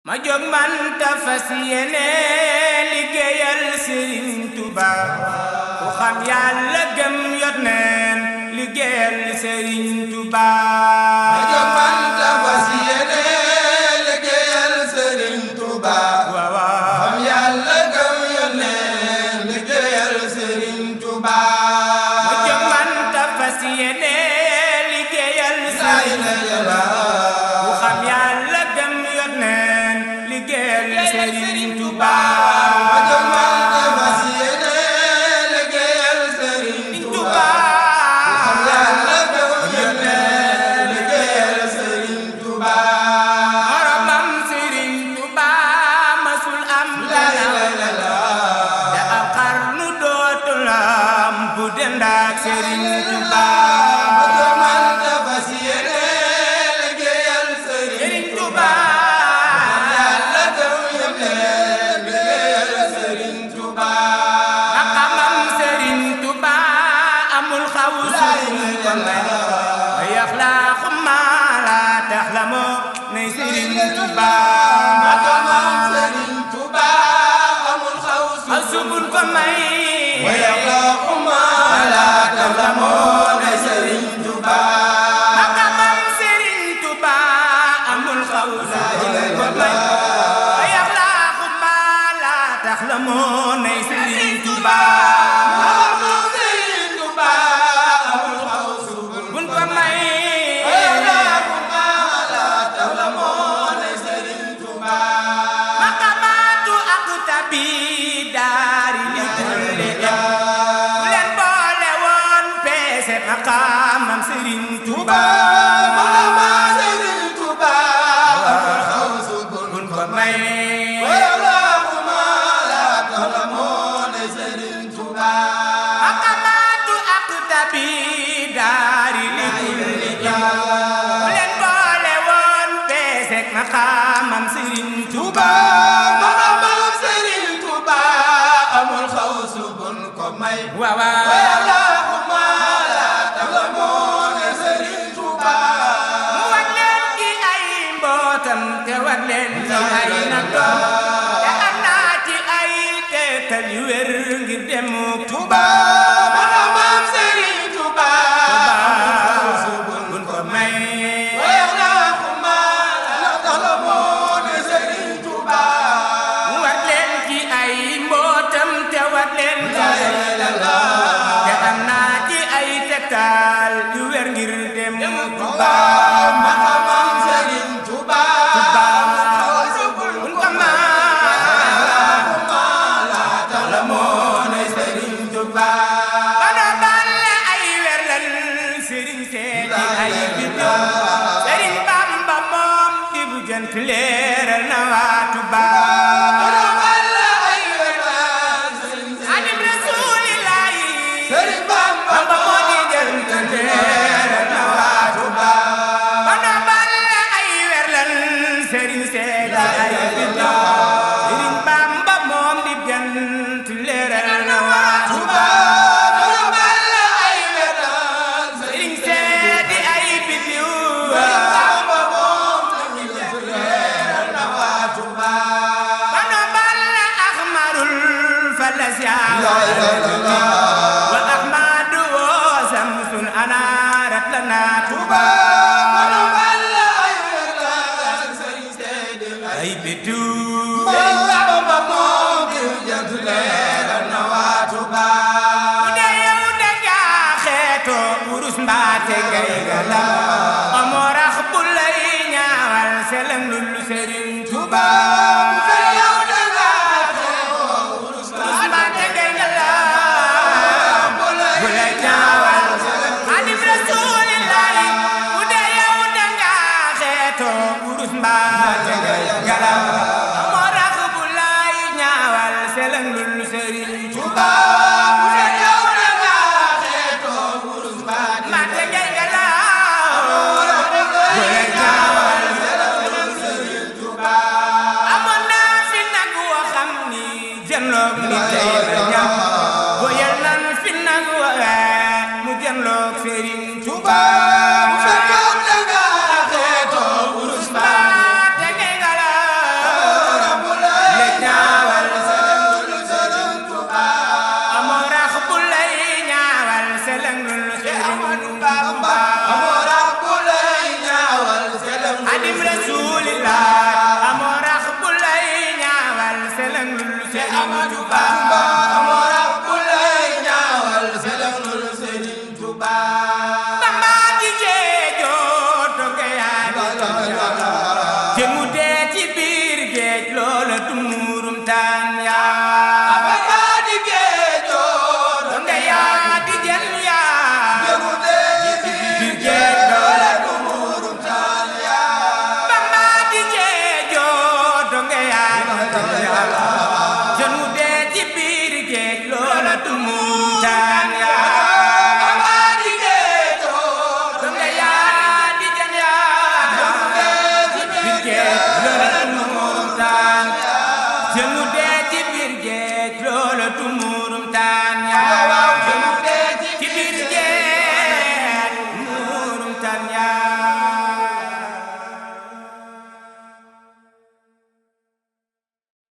ma jóg man ta fas yéene liggéeyal Sëriñ Tuuba ku xam Yàlla gëm Yonent liggéeyal Sëriñ Tuuba ma jóg man ta fas yéene liggéeyal Sëriñ Tuuba xam Yàlla gëm Yonent liggéeyal Sëriñ Tuuba ma jóg man ta fas yéene liggéeyal Sëriñ Tuuba ku xam Yàlla gëm Yonent liggéeyal Sëriñ Tuuba ma jóg man ta fas yéene liggéeyal Sëriñ Tuuba xam Yàlla gëm Yonent liggéeyal Sëriñ Tuuba moromam Sëriñ Tuuba masul am te ab xarnu dootul am bu dend ak Sëriñ Tuuba ma jóg man ta fas yéene liggéeyal Sëriñ Tuuba Yàlla gëm Yonent liggéeyal Sëriñ Tuuba maqamam Sëriñ Tuuba amul xawsu ko may yaxlaaxu maa la tax la moo ne Sëriñ Tuuba maqamam Sëriñ Tuuba amul xawsu bun ko may wa yaxlaaxu maa la tax la moo ne Sëriñ Tuuba maqamam Sëriñ Tuuba amul xawsu ko may yaxlaaxu maa la tax la moo ne Sëriñ Tuuba maqamam Sëriñ Tuuba amul xawsu bun ko may wa yaxlaaxu maa la tax la moo ne Sëriñ Tuuba maqamaatu ak tabi daari li kulli dem bu leen boole woon peese maqamam Sëriñ Tuuba maqamam Sëriñ Tuuba amul xawsu bun ko may wa yaxlaaxu maa la tax la moo ne Sëriñ Tuuba maqamaatu ak tabi daari li kulli dem bu leen boole woon peese maqamam Sëriñ Tuuba maqamam Sëriñ Tuuba amul xawsu bun ko may waaw wa waaw yaxlaaxu maa la tax la moo ne Sëriñ Tuuba mu wat leen ci ay mbootam te wat leen ci ay nattoom te am naa ci ay teetal yu wér ngir dem Tuuba maqamam Sëriñ Tuuba amul xawsu bun ko may wa yaxlaaxu maa la tax la moo ne Sëriñ Tuuba mu wat leen ci ay mbootam te wat leen ci ay nattoom te am naa ci ay teetal yu wér ngir dem Tuuba maqamam Sëriñ Tuuba amul xawsu bun bun ko ko may la moo ne Sëriñ Tuuba bana balle ay werlal Sëriñ seeti ay biddo Sëriñ Bamba moom di bu jant leeral na waa Tuuba adim rasulillahi Sëriñ Bamba Bamba moo di jant leeral na waa Tuuba bana balle ay werlal Sëriñ seeti ay biddo Sëriñ Bamba moom di jant leeral na waa Tuuba Sëriñ seeti ay biddiw bano balla ahmarul falasya wa ahmadu wa samsun anarat lana Tuuba ay biddiw bu dee yow da ngaa xeeto urus mbaate ngay galam amoo rax bu lay ñaawal selang lulu Sëriñ Tuuba urus mbaate ngay galam bu lay ñaawal adim rasulillahi bu dee yow da ngaa xeeto urus mbaate ngay galam amoo rax bu lay ñaawal selang lulu Sëriñ Tuuba mbaate ngay galam bu lay ñaawal amoon naa fi nag woo xam ni jënloog ni tey la ñam boyal nan fi nag woo mu jënloog Sëriñ Tuuba bu fekkoon da nga xeetoo urus mbaate ngay galam taal